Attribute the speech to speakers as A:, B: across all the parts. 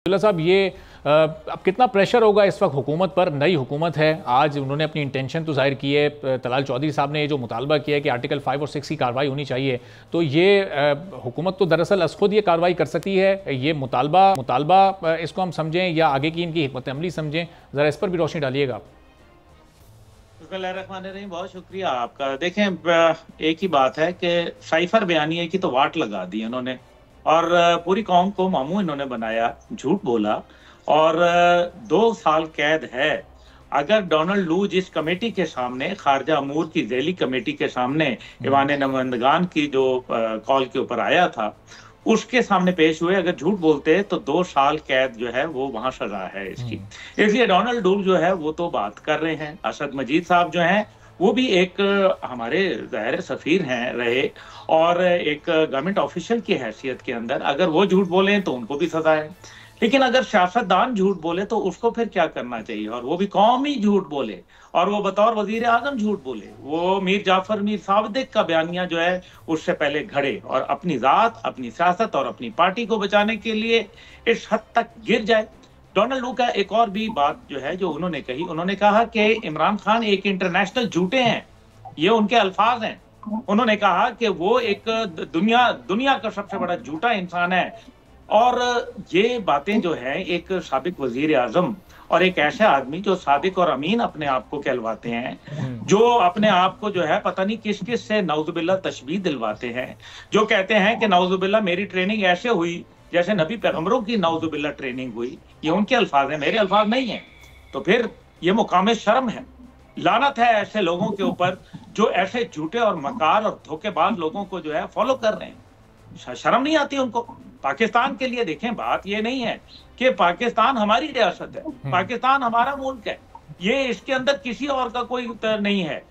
A: अब्दुल्ला साहब, ये अब कितना प्रेशर होगा इस वक्त हुकूमत पर? नई हुकूमत है, आज उन्होंने अपनी इंटेंशन तो जाहिर की है। तलाल चौधरी साहब ने ये जो मुतालबा किया है कि आर्टिकल 5 और 6 की कार्रवाई होनी चाहिए, तो ये हुकूमत तो दरअसल खुद ये कार्रवाई कर सकती है। ये मुतालबा इसको हम समझें या आगे की इनकी हिकमत अमली समझें? ज़रा इस पर भी रोशनी डालिएगा आप।
B: बहुत शुक्रिया आपका। देखें, एक ही बात है कि साइफर बयानिए की तो वाट लगा दी इन्होंने और पूरी कौम को मामू इन्होंने बनाया, झूठ बोला और 2 साल कैद है। अगर डोनाल्ड लू जिस कमेटी के सामने, खारजा अमूर की ज़ैली कमेटी के सामने ईवान नुमाइंदगान की जो कॉल के ऊपर आया था, उसके सामने पेश हुए, अगर झूठ बोलते तो 2 साल कैद जो है वो वहां सजा है इसकी। इसलिए डोनाल्ड डू जो है वो तो बात कर रहे हैं। असद मजीद साहब जो हैं वो भी एक हमारे ज़ाहिर सफ़ीर हैं रहे और एक गवर्नमेंट ऑफिशियल की हैसियत के अंदर अगर वो झूठ बोले तो उनको भी सजा है। लेकिन अगर सियासतदान झूठ बोले तो उसको फिर क्या करना चाहिए? और वो भी कौमी झूठ बोले और वो बतौर वजीर आजम झूठ बोले। वो मीर जाफर मीर सावदिक का बयानिया जो है उससे पहले घड़े और अपनी ज़ात, अपनी सियासत और अपनी पार्टी को बचाने के लिए इस हद तक गिर जाए। डोनाल्ड लू का एक और भी बात जो है जो उन्होंने कही, उन्होंने कहा कि इमरान खान एक इंटरनेशनल झूठे हैं। ये उनके अल्फाज हैं। उन्होंने कहा कि वो एक दुनिया का सबसे बड़ा झूठा इंसान है। और ये बातें जो है एक साबिक वजीर आजम और एक ऐसे आदमी जो सादिक और अमीन अपने आप को कहलवाते हैं, जो अपने आप को जो है पता नहीं किस किस से नौजुबिल्ला तशबीह दिलवाते हैं, जो कहते हैं कि नौजुबिल्ला मेरी ट्रेनिंग ऐसे हुई जैसे नबी पैगंबरों की नौजुबिल्ला ट्रेनिंग हुई। ये उनके अल्फाज हैं, मेरे अल्फाज नहीं है। तो फिर ये मुकाम शर्म है, लानत है ऐसे लोगों के ऊपर जो ऐसे झूठे और मकार और धोखेबाज लोगों को जो है फॉलो कर रहे हैं। शर्म नहीं आती उनको? पाकिस्तान के लिए देखें, बात ये नहीं है कि पाकिस्तान हमारी रियासत है, पाकिस्तान हमारा मुल्क है, ये इसके अंदर किसी और का कोई नहीं है।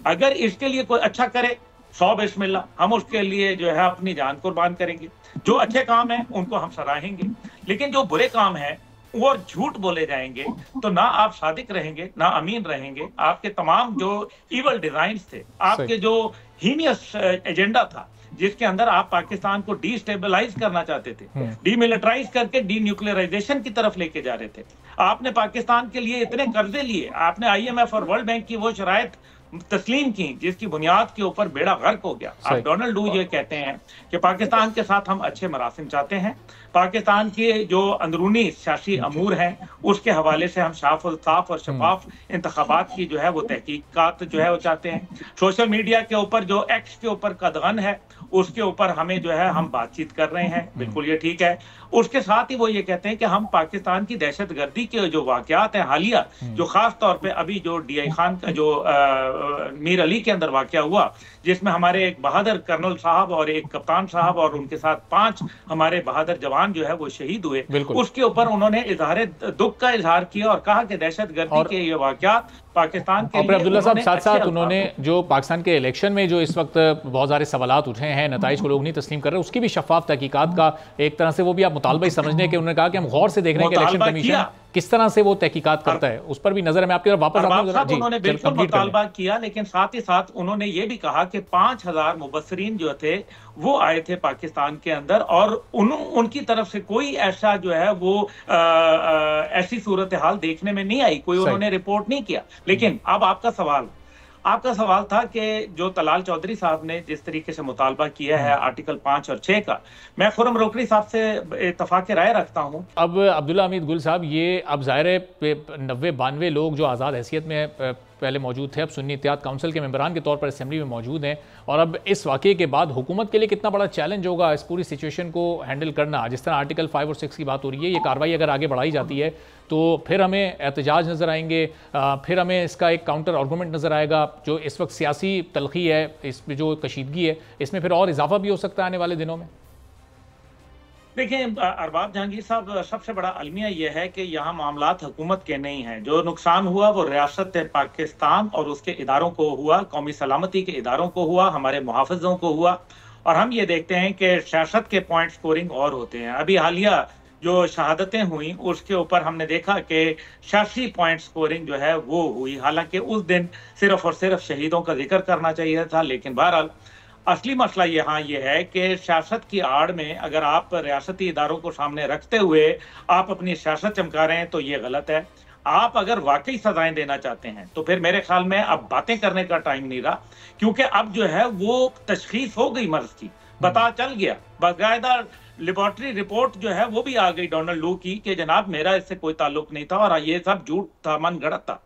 B: अगर इसके लिए कोई अच्छा करे 100 बिस्मिल्लाह, हम उसके लिए जो है अपनी जान कुर्बान करेंगे। जो अच्छे काम है उनको हम सराहेंगे, लेकिन जो बुरे काम है वो झूठ बोले जाएंगे तो ना आप सादिक रहेंगे ना अमीन रहेंगे। आपके तमाम जो इवल डिजाइन्स थे, आपके जो हीनियस एजेंडा था जिसके अंदर आप पाकिस्तान को डिस्टेबलाइज करना चाहते थे, डीमिलिटराइज करके डी न्यूक्लियराइजेशन की तरफ लेके जा रहे थे, आपने पाकिस्तान के लिए इतने कर्जे लिए, आपने IMF और वर्ल्ड बैंक की वो शराइत तस्लीम की जिसकी बुनियाद के ऊपर बेड़ा गर्क हो गया। अब डोनाल्ड लू ये कहते हैं कि पाकिस्तान के साथ हम अच्छे मरासिम चाहते हैं, पाकिस्तान के जो अंदरूनी सियासी अमूर हैं उसके हवाले से हम साफ और शफाफ इंतखाबात की जो है वो तहकीकात जो है वो चाहते हैं। सोशल मीडिया के ऊपर जो एक्स के ऊपर कदगन है उसके ऊपर हमें जो है हम बातचीत कर रहे हैं, बिल्कुल ये ठीक है। उसके साथ ही वो ये कहते हैं कि हम पाकिस्तान की दहशतगर्दी के जो वाकयात हैं हालिया, जो खास तौर पे अभी जो DI खान का जो मीर अली के अंदर वाकया हुआ जिसमें हमारे एक बहादुर कर्नल साहब और एक कप्तान साहब और उनके साथ 5 हमारे बहादुर जवान जो है वो शहीद हुए, उसके ऊपर उन्होंने दुख का इजहार किया और कहा कि दहशतगर्दी के ये वाकयात पाकिस्तान के लिए।
A: अब्दुल्ला साहब, साथ साथ उन्होंने जो पाकिस्तान के इलेक्शन में जो इस वक्त बहुत सारे सवालात उठे हैं, नताइज को लोग नहीं तस्लीम कर रहे, उसकी भी शफाफ तहकीकात का एक तरह से वो भी आप मुतालबा ही समझने के उन्होंने कहा कि हम गौर से देख रहे हैं कि इलेक्शन कमीशन किस तरह से वो तहकीकात करता है, उस पर भी नजर है। मैं आपकी तरफ वापस आता हूं।
B: उन्होंने बिल्कुल मुतालबा किया, लेकिन साथ ही साथ उन्होंने ये भी कहा कि 5000 मुबस्सरीन जो थे वो आए थे पाकिस्तान के अंदर और उनकी तरफ से कोई ऐसा जो है वो ऐसी सूरत हाल देखने में नहीं आई, कोई उन्होंने रिपोर्ट नहीं किया। लेकिन अब आपका सवाल था कि जो तलाल चौधरी साहब ने जिस तरीके से मुतालबा किया है आर्टिकल 5 और 6 का, मैं खुर्रम रोकड़ी साहब से इत्तफाक राय रखता हूं।
A: अब अब्दुल्ला हमीद गुल साहब, ये अब ज़ाहिर है 90-92 लोग जो आज़ाद हैसियत में पहले मौजूद थे, अब सुन्नी इत्तेहाद काउंसिल के मेंबरान के तौर पर असेंबली में मौजूद हैं, और अब इस वाक़े के बाद हुकूमत के लिए कितना बड़ा चैलेंज होगा इस पूरी सिचुएशन को हैंडल करना। जिस तरह आर्टिकल 5 और 6 की बात हो रही है, ये कार्रवाई अगर आगे बढ़ाई जाती है तो फिर हमें एहतजाज नज़र आएंगे, फिर हमें इसका एक काउंटर आर्गूमेंट नज़र आएगा। जो इस वक्त सियासी तलखी है, इसमें जो कशीदगी है, इसमें फिर और इजाफा भी हो सकता है आने वाले दिनों में।
B: देखिए अरबाब जहांगीर साहब, सबसे बड़ा अलमिया यह है कि यहाँ मामलात हुकूमत के नहीं हैं। जो नुकसान हुआ वो रियासत पाकिस्तान और उसके इदारों को हुआ, कौमी सलामती के इदारों को हुआ, हमारे मुहाफ़िज़ों को हुआ। और हम ये देखते हैं कि सियासत के पॉइंट स्कोरिंग और होते हैं। अभी हालिया जो शहादतें हुई उसके ऊपर हमने देखा कि सियासी पॉइंट स्कोरिंग जो है वो हुई, हालांकि उस दिन सिर्फ और सिर्फ शहीदों का जिक्र करना चाहिए था। लेकिन बहरहाल असली मसला यहाँ ये है कि सियासत की आड़ में अगर आप रियासती इदारों को सामने रखते हुए आप अपनी सियासत चमका रहे हैं तो ये गलत है। आप अगर वाकई सजाएं देना चाहते हैं तो फिर मेरे ख्याल में अब बातें करने का टाइम नहीं रहा, क्योंकि अब जो है वो तशखीस हो गई मर्ज की, पता चल गया, बाकायदा लेबोरेटरी रिपोर्ट जो है वो भी आ गई डोनाल्ड लू की कि जनाब मेरा इससे कोई ताल्लुक नहीं था और ये सब झूठ था, मन गढ़ंत था।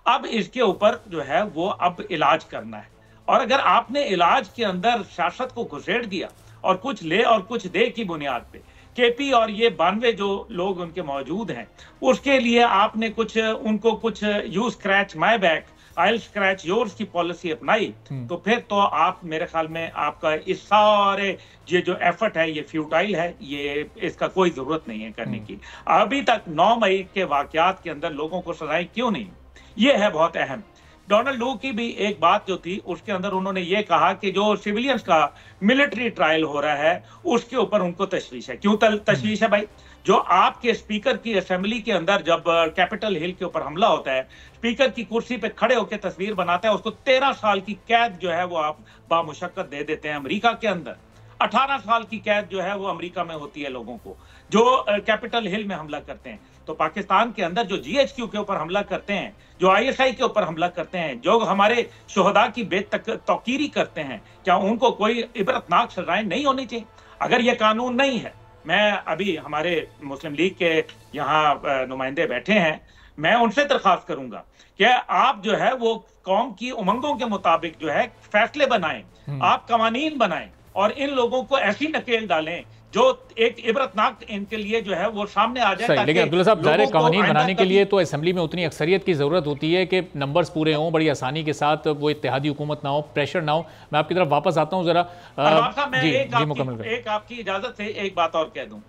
B: अब इसके ऊपर जो है वो अब इलाज करना है, और अगर आपने इलाज के अंदर सियासत को घुसेड़ दिया और कुछ ले और कुछ दे की बुनियाद पे केपी और ये 92 जो लोग उनके मौजूद हैं, उसके लिए आपने उनको कुछ you scratch my back I scratch yours की पॉलिसी अपनाई, तो फिर तो आप मेरे ख्याल में आपका इस सारे ये जो एफर्ट है ये फ्यूटाइल है, ये इसका कोई जरूरत नहीं है करने की। अभी तक 9 मई के वाकयात के अंदर लोगों को सजाएं क्यों नहीं, ये है बहुत अहम। डोनाल्ड लू की भी एक बात जो थी उसके अंदर उन्होंने ये कहा कि जो सिविलियंस का मिलिट्री ट्रायल हो रहा है उसके ऊपर उनको तशवीश है। क्यों तशवीश है भाई? जो आपके स्पीकर की असेंबली के अंदर जब कैपिटल हिल के ऊपर हमला होता है, स्पीकर की कुर्सी पे खड़े होकर तस्वीर बनाता है, उसको 13 साल की कैद जो है वो आप बामुशक्कत दे देते हैं। अमेरिका के अंदर 18 साल की कैद जो है वो अमेरिका में होती है लोगों को जो कैपिटल हिल में हमला करते हैं। तो पाकिस्तान के अंदर जो जीएचक्यू के ऊपर हमला करते हैं, जो आईएसआई के ऊपर हमला करते हैं, जो हमारे शोहदा की बेतौकीरी करते हैं, क्या उनको कोई इबरतनाक सजाएं नहीं होनी चाहिए? अगर ये कानून नहीं है, मैं अभी हमारे मुस्लिम लीग के यहाँ नुमाइंदे बैठे हैं, मैं उनसे दरख्वास्त करूंगा कि आप जो है वो कौम की उमंगों के मुताबिक जो है फैसले बनाएं, आप कवानीन बनाएं और इन लोगों को ऐसी नकेल डालें जो एक इबरतनाक इनके लिए जो है वो सामने आ जाए।
A: लेकिन अब्दुल्ला साहब, ज़ाहिर कानून बनाने के लिए तो असेंबली में उतनी अक्सरियत की ज़रूरत होती है कि नंबर्स पूरे हों, बड़ी आसानी के साथ, वो इत्तेहादी हुकूमत ना हो, प्रेशर ना हो। मैं आपकी तरफ वापस आता हूँ ज़रा।
B: एक आपकी इजाज़त से एक बात और कह दूँ।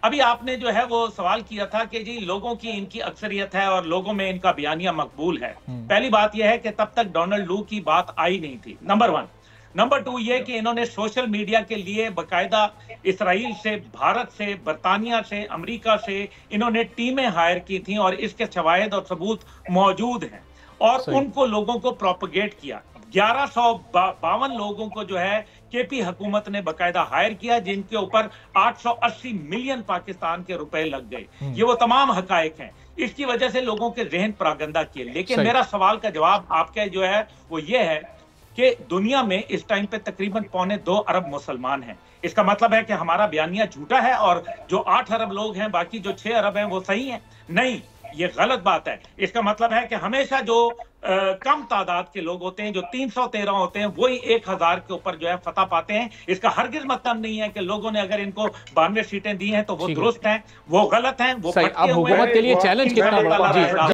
B: अभी आपने जो है वो सवाल किया था कि जी लोगों की इनकी अक्सरियत है और लोगों में इनका बयानिया मकबूल है। पहली बात यह है कि तब तक डोनाल्ड लू की बात आई नहीं थी, नंबर 1। नंबर 2 ये कि इन्होंने सोशल मीडिया के लिए बकायदा इसराइल से, भारत से, बरतानिया से, अमेरिका से इन्होंने टीमें हायर की थी और इसके शवाहिद और सबूत मौजूद हैं और उनको लोगों को प्रोपगेट किया। 1152 लोगों को जो है केपी हुकूमत ने बकायदा हायर किया, जिनके ऊपर 880 मिलियन पाकिस्तान के रुपए लग गए। ये वो तमाम हकायक हैं। इसकी वजह से लोगों के जहन प्रागंदा किए। लेकिन मेरा सवाल का जवाब आपका जो है वो ये है कि दुनिया में इस टाइम पे तकरीबन 2.25 अरब मुसलमान हैं। इसका मतलब है कि हमारा बयानिया झूठा है और जो 8 अरब लोग हैं, बाकी जो 6 अरब हैं वो सही हैं? नहीं, ये गलत बात है। इसका मतलब है कि हमेशा जो कम तादाद के लोग होते हैं, जो 313 होते हैं, वही 1000 के ऊपर जो है फतह पाते हैं। इसका हरगिज मतलब नहीं है कि लोगों ने अगर इनको 92 सीटें दी हैं तो वो दुरुस्त हैं, वो गलत हैं, वो
A: अब हुकूमत के लिए चैलेंज कितना बड़ा।